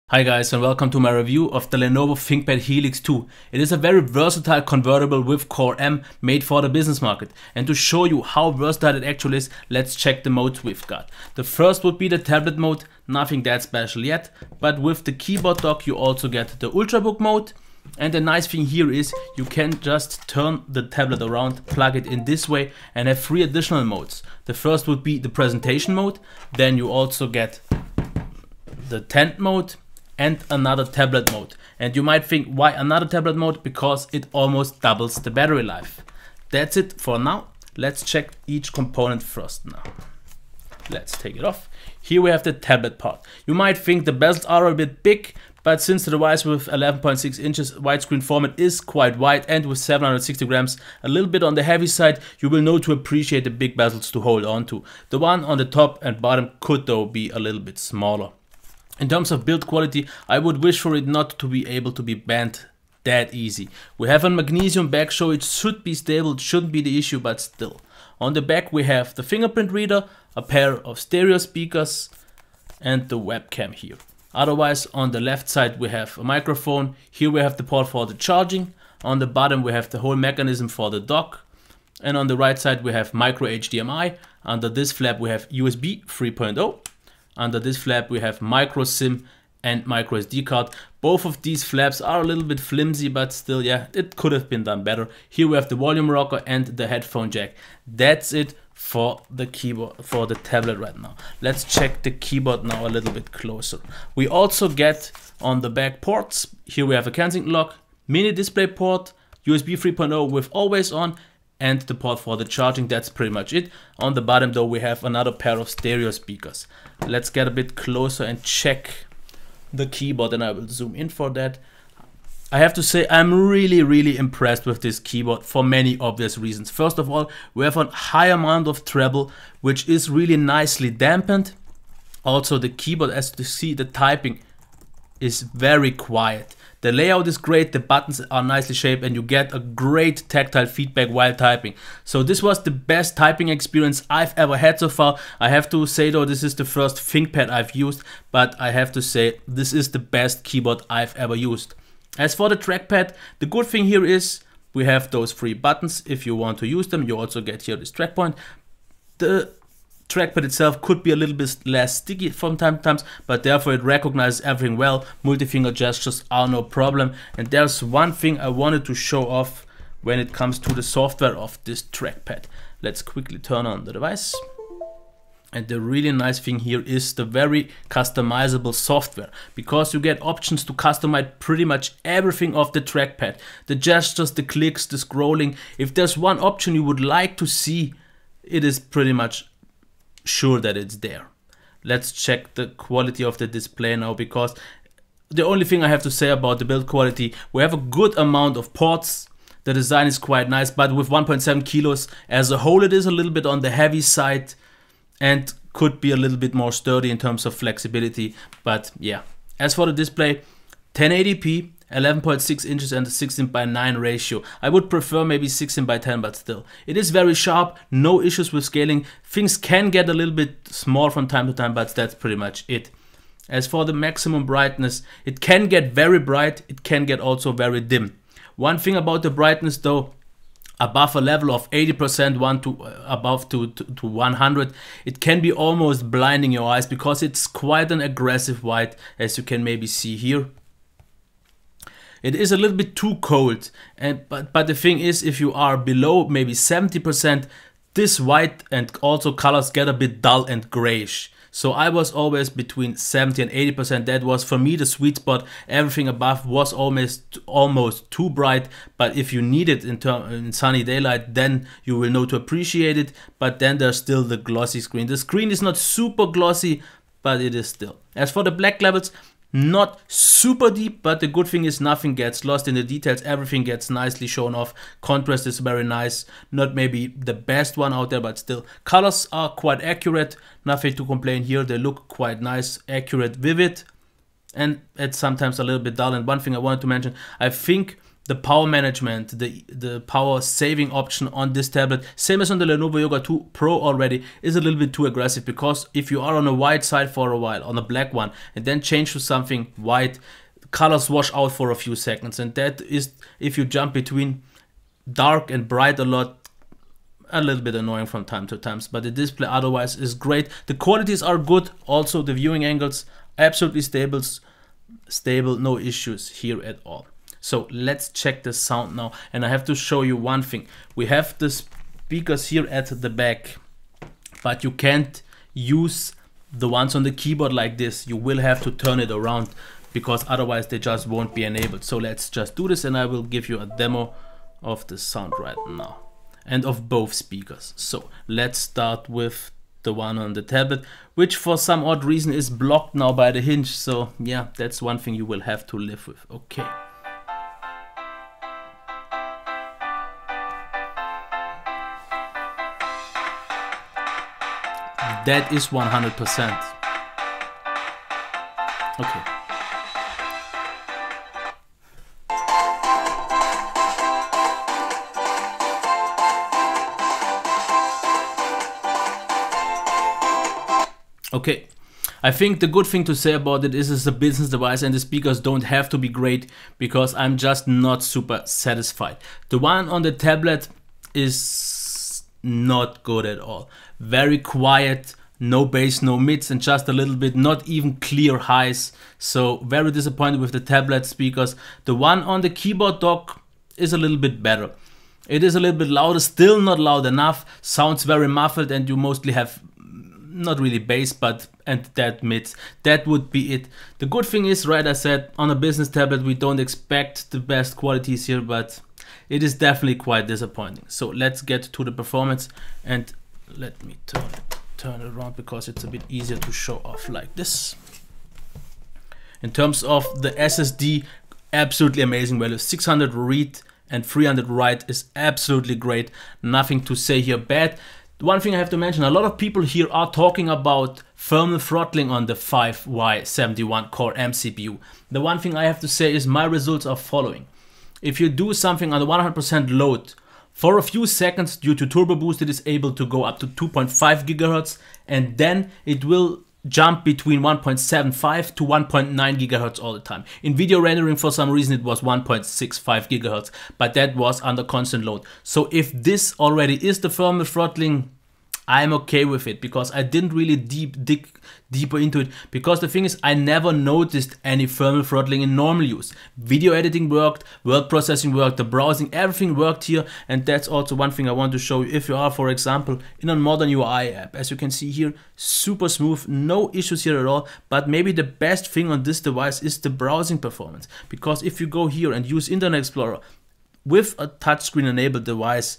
Hi guys, and welcome to my review of the Lenovo Thinkpad Helix 2. It is a very versatile convertible with Core M made for the business market. And to show you how versatile it actually is, let's check the modes we've got. The first would be the tablet mode, nothing that special yet, but with the keyboard dock you also get the Ultrabook mode. And the nice thing here is you can just turn the tablet around, plug it in this way and have 3 additional modes. The first would be the presentation mode, then you also get the tent mode and another tablet mode. And you might think, why another tablet mode? Because it almost doubles the battery life. That's it for now. Let's check each component first now. Let's take it off. Here we have the tablet part. You might think the bezels are a bit big, but since the device with 11.6 inches widescreen format is quite wide and with 760 grams, a little bit on the heavy side, you will know to appreciate the big bezels to hold on to. The one on the top and bottom could though be a little bit smaller. In terms of build quality, I would wish for it not to be able to be bent that easy. We have a magnesium back, so it should be stable, it shouldn't be the issue, but still. On the back we have the fingerprint reader, a pair of stereo speakers and the webcam here. Otherwise, on the left side we have a microphone, here we have the port for the charging, on the bottom we have the whole mechanism for the dock, and on the right side we have micro HDMI, under this flap we have USB 3.0. Under this flap we have micro SIM and micro SD card. Both of these flaps are a little bit flimsy, but still, yeah, it could have been done better. Here we have the volume rocker and the headphone jack. That's it for the keyboard, for the tablet right now. Let's check the keyboard now a little bit closer. We also get on the back ports. Here we have a Kensington lock, mini display port, USB 3.0 with always on, and the port for the charging. That's pretty much it. On the bottom though we have another pair of stereo speakers. Let's get a bit closer and check the keyboard, and I will zoom in for that. I have to say I'm really impressed with this keyboard for many obvious reasons. First of all, we have a high amount of treble, which is really nicely dampened. Also the keyboard, as you see, the typing is very quiet. The layout is great, the buttons are nicely shaped, and you get a great tactile feedback while typing. So this was the best typing experience I've ever had so far. I have to say though, this is the first ThinkPad I've used, but I have to say this is the best keyboard I've ever used. As for the trackpad, the good thing here is we have those 3 buttons. If you want to use them, you also get here this track point. The trackpad itself could be a little bit less sticky from time to time, but therefore it recognizes everything well. Multi-finger gestures are no problem. And there's one thing I wanted to show off when it comes to the software of this trackpad. Let's quickly turn on the device. And the really nice thing here is the very customizable software, because you get options to customize pretty much everything of the trackpad. The gestures, the clicks, the scrolling. If there's one option you would like to see, it is pretty much sure that it's there. Let's check the quality of the display now, because the only thing I have to say about the build quality, we have a good amount of ports. The design is quite nice, but with 1.7 kilos as a whole, it is a little bit on the heavy side and could be a little bit more sturdy in terms of flexibility. But yeah, as for the display, 1080p, 11.6 inches and a 16:9 ratio. I would prefer maybe 16:10, but still. It is very sharp, no issues with scaling. Things can get a little bit small from time to time, but that's pretty much it. As for the maximum brightness, it can get very bright, it can get also very dim. One thing about the brightness though, above a level of 80%, above to 100, it can be almost blinding your eyes, because it's quite an aggressive white, as you can maybe see here. It is a little bit too cold, but the thing is, if you are below maybe 70%, this white and also colors get a bit dull and grayish. So I was always between 70 and 80%. That was for me the sweet spot. Everything above was almost too bright, but if you need it in sunny daylight, then you will know to appreciate it. But then there's still the glossy screen. The screen is not super glossy, but it is still. As for the black levels, not super deep, but the good thing is nothing gets lost in the details. Everything gets nicely shown off. Contrast is very nice. Not maybe the best one out there, but still. Colors are quite accurate. Nothing to complain here. They look quite nice, accurate, vivid, and it's sometimes a little bit dull. And one thing I wanted to mention, I think the power management, the power saving option on this tablet, same as on the Lenovo Yoga 2 Pro already, is a little bit too aggressive, because if you are on a white side for a while, on a black one, and then change to something white, colors wash out for a few seconds, and that is, if you jump between dark and bright a lot, a little bit annoying from time to time. But the display otherwise is great. The qualities are good, also the viewing angles absolutely stable, no issues here at all. So let's check the sound now, and I have to show you one thing. We have the speakers here at the back, but you can't use the ones on the keyboard like this. You will have to turn it around, because otherwise they just won't be enabled. So let's just do this, and I will give you a demo of the sound right now, and of both speakers. So let's start with the one on the tablet, which for some odd reason is blocked now by the hinge. So yeah, that's one thing you will have to live with. Okay. That is 100%. Okay. Okay, I think the good thing to say about it is it's a business device, and the speakers don't have to be great, because I'm just not super satisfied. The one on the tablet is not good at all. Very quiet, no bass, no mids, and just a little bit, not even clear highs. So very disappointed with the tablet speakers. The one on the keyboard dock is a little bit better. It is a little bit louder, still not loud enough, sounds very muffled, and you mostly have not really bass, but and that mids. That would be it. The good thing is, right, I said on a business tablet we don't expect the best qualities here, but it is definitely quite disappointing. So let's get to the performance, and let me turn it around, because it's a bit easier to show off like this. In terms of the SSD, absolutely amazing value. 600 read and 300 write is absolutely great. Nothing to say here bad. One thing I have to mention, a lot of people here are talking about thermal throttling on the 5Y71 Core M CPU. The one thing I have to say is my results are following. If you do something on the 100% load, for a few seconds due to turbo boost, it is able to go up to 2.5 gigahertz, and then it will jump between 1.75 to 1.9 gigahertz all the time. In video rendering, for some reason, it was 1.65 gigahertz, but that was under constant load. So if this already is the thermal throttling, I'm okay with it, because I didn't really dig deeper into it, because the thing is, I never noticed any thermal throttling in normal use. Video editing worked, word processing worked, the browsing, everything worked here, and that's also one thing I want to show you. If you are, for example, in a modern UI app, as you can see here, super smooth, no issues here at all. But maybe the best thing on this device is the browsing performance, because if you go here and use Internet Explorer with a touchscreen enabled device,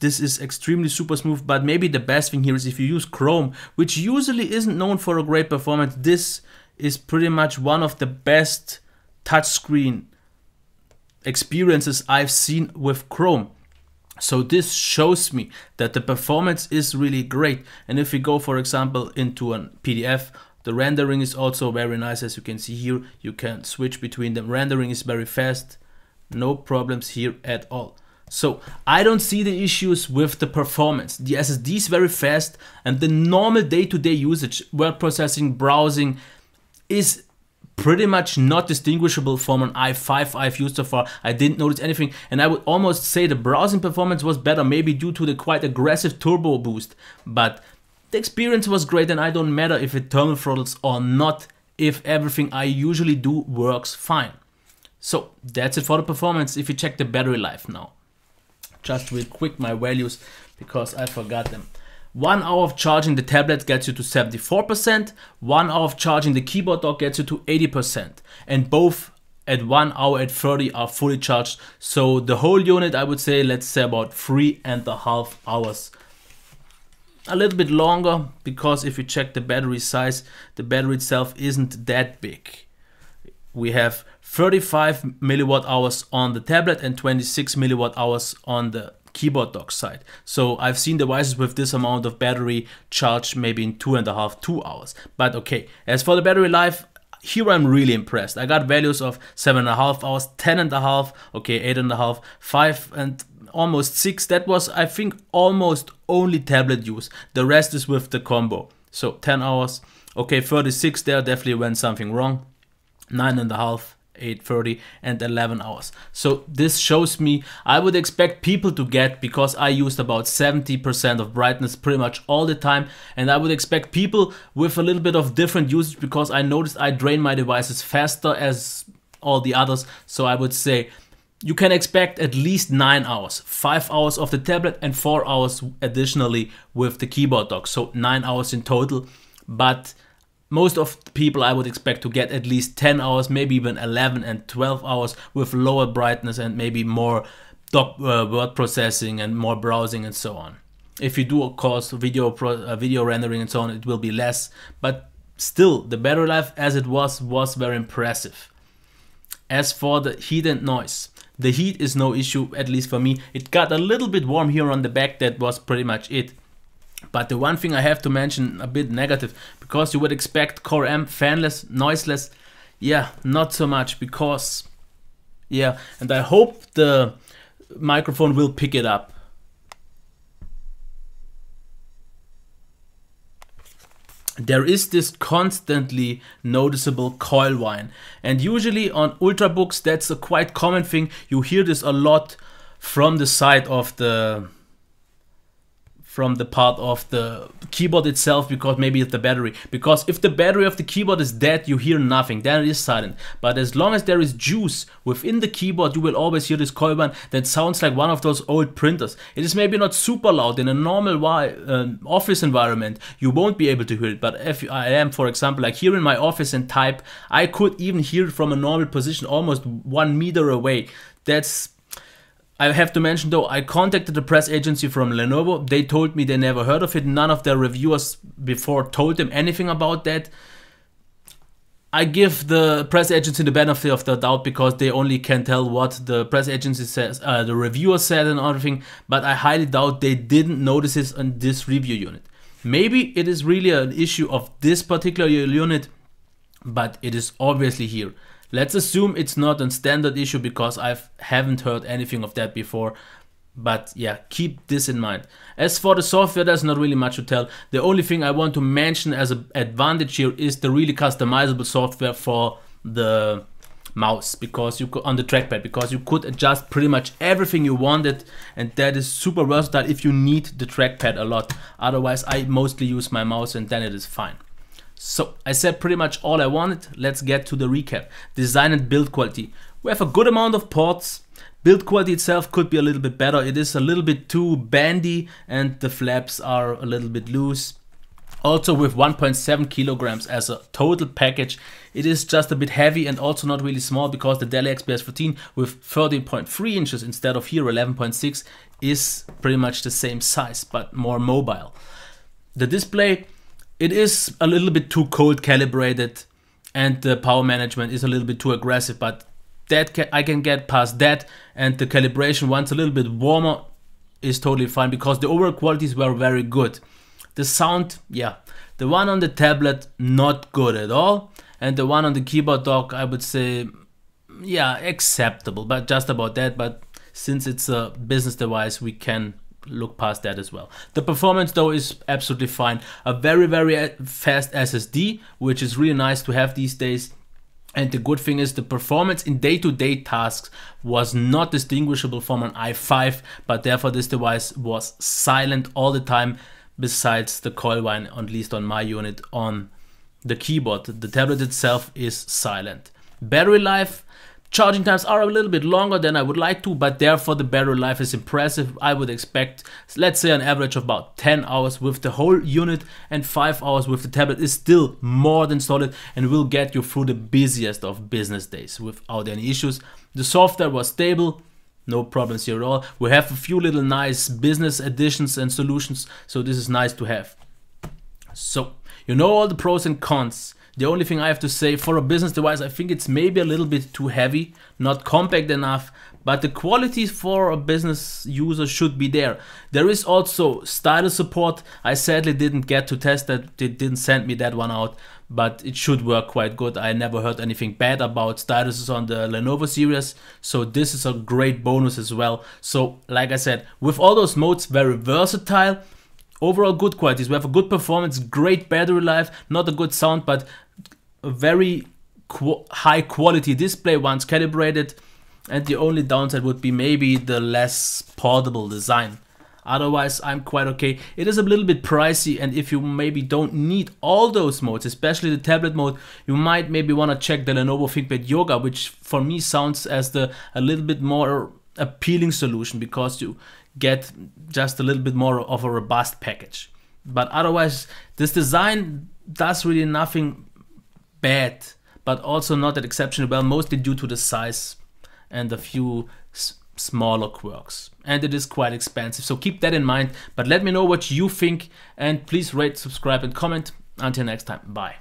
this is extremely super smooth. But maybe the best thing here is if you use Chrome, which usually isn't known for a great performance. This is pretty much one of the best touchscreen experiences I've seen with Chrome. So this shows me that the performance is really great. And if we go, for example, into a PDF, the rendering is also very nice. As you can see here, you can switch between them. Rendering is very fast, no problems here at all. So I don't see the issues with the performance. The SSD is very fast, and the normal day-to-day usage, word processing, browsing, is pretty much not distinguishable from an i5 I've used so far. I didn't notice anything, and I would almost say the browsing performance was better, maybe due to the quite aggressive turbo boost. But the experience was great, and I don't matter if it thermal throttles or not, if everything I usually do works fine. So that's it for the performance. If you check the battery life now. Just real quick my values, because I forgot them. 1 hour of charging the tablet gets you to 74%, 1 hour of charging the keyboard dock gets you to 80%, and both at 1 hour at 30 are fully charged. So the whole unit, I would say, let's say about 3.5 hours. A little bit longer, because if you check the battery size, the battery itself isn't that big. We have 35 milliwatt hours on the tablet and 26 milliwatt hours on the keyboard dock side. So I've seen devices with this amount of battery charged maybe in 2.5, 2 hours. But okay, as for the battery life, here I'm really impressed. I got values of 7.5 hours, 10.5, okay, 8.5, 5 and almost 6. That was, I think, almost only tablet use. The rest is with the combo. So 10 hours, okay, 36 there, definitely went something wrong. 9.5, 8:30 and 11 hours. So this shows me, I would expect people to get, because I used about 70% of brightness pretty much all the time, and I would expect people with a little bit of different usage, because I noticed I drain my devices faster as all the others. So I would say you can expect at least 9 hours, 5 hours of the tablet and 4 hours additionally with the keyboard dock. So 9 hours in total, but most of the people I would expect to get at least 10 hours, maybe even 11 and 12 hours with lower brightness and maybe more word processing and more browsing and so on. If you do, of course, video rendering and so on, it will be less. But still, the battery life as it was very impressive. As for the heat and noise, the heat is no issue, at least for me. It got a little bit warm here on the back, that was pretty much it. But the one thing I have to mention, a bit negative, because you would expect Core M fanless, noiseless. Yeah, not so much, because, yeah, and I hope the microphone will pick it up. There is this constantly noticeable coil whine, and usually on ultrabooks that's a quite common thing. You hear this a lot from the side of the part of the keyboard itself, because maybe it's the battery. Because if the battery of the keyboard is dead, you hear nothing, then it is silent. But as long as there is juice within the keyboard, you will always hear this coil whine that sounds like one of those old printers. It is maybe not super loud in a normal office environment, you won't be able to hear it. But if I am, for example, like here in my office and type, I could even hear it from a normal position, almost 1 meter away. I have to mention though, I contacted the press agency from Lenovo. They told me they never heard of it. None of their reviewers before told them anything about that. I give the press agency the benefit of the doubt, because they only can tell what the press agency says, the reviewer said and everything. But I highly doubt they didn't notice this on this review unit. Maybe it is really an issue of this particular unit, but it is obviously here. Let's assume it's not a standard issue, because I haven't heard anything of that before. But yeah, keep this in mind. As for the software, there's not really much to tell. The only thing I want to mention as an advantage here is the really customizable software for the mouse, because you could, on the trackpad, because you could adjust pretty much everything you wanted, and that is super versatile if you need the trackpad a lot. Otherwise, I mostly use my mouse and then it is fine. So I said pretty much all I wanted. Let's get to the recap. Design and build quality. We have a good amount of ports. Build quality itself could be a little bit better. It is a little bit too bandy and the flaps are a little bit loose. Also with 1.7 kilograms as a total package, it is just a bit heavy and also not really small, because the Dell XPS 14 with 13.3 inches instead of here 11.6 is pretty much the same size but more mobile. The display, it is a little bit too cold calibrated, and the power management is a little bit too aggressive, but that I can get past that, and the calibration once a little bit warmer is totally fine, because the overall qualities were very good. The sound, yeah, the one on the tablet not good at all, and the one on the keyboard dock I would say, yeah, acceptable, but just about that. But since it's a business device, we can look past that as well. The performance though is absolutely fine. A very fast SSD, which is really nice to have these days. And the good thing is the performance in day-to-day tasks was not distinguishable from an i5, but therefore this device was silent all the time, besides the coil whine, at least on my unit on the keyboard. The tablet itself is silent. Battery life, charging times are a little bit longer than I would like to, but therefore the battery life is impressive. I would expect, let's say, an average of about 10 hours with the whole unit, and 5 hours with the tablet is still more than solid and will get you through the busiest of business days without any issues. The software was stable, no problems here at all. We have a few little nice business additions and solutions, so this is nice to have. So, you know all the pros and cons. The only thing I have to say, for a business device, I think it's maybe a little bit too heavy, not compact enough, but the quality for a business user should be there. There is also stylus support. I sadly didn't get to test that, they didn't send me that one out, but it should work quite good. I never heard anything bad about styluses on the Lenovo series, so this is a great bonus as well. So like I said, with all those modes, very versatile. Overall good qualities. We have a good performance, great battery life, not a good sound, but a very high quality display once calibrated. And the only downside would be maybe the less portable design. Otherwise, I'm quite okay. It is a little bit pricey, and if you maybe don't need all those modes, especially the tablet mode, you might maybe want to check the Lenovo Thinkpad Yoga, which for me sounds as a little bit more appealing solution, because you get just a little bit more of a robust package. But otherwise, this design does really nothing bad, but also not that exceptionally well, mostly due to the size and a few smaller quirks. And it is quite expensive, so keep that in mind. But let me know what you think, and please rate, subscribe and comment. Until next time, bye.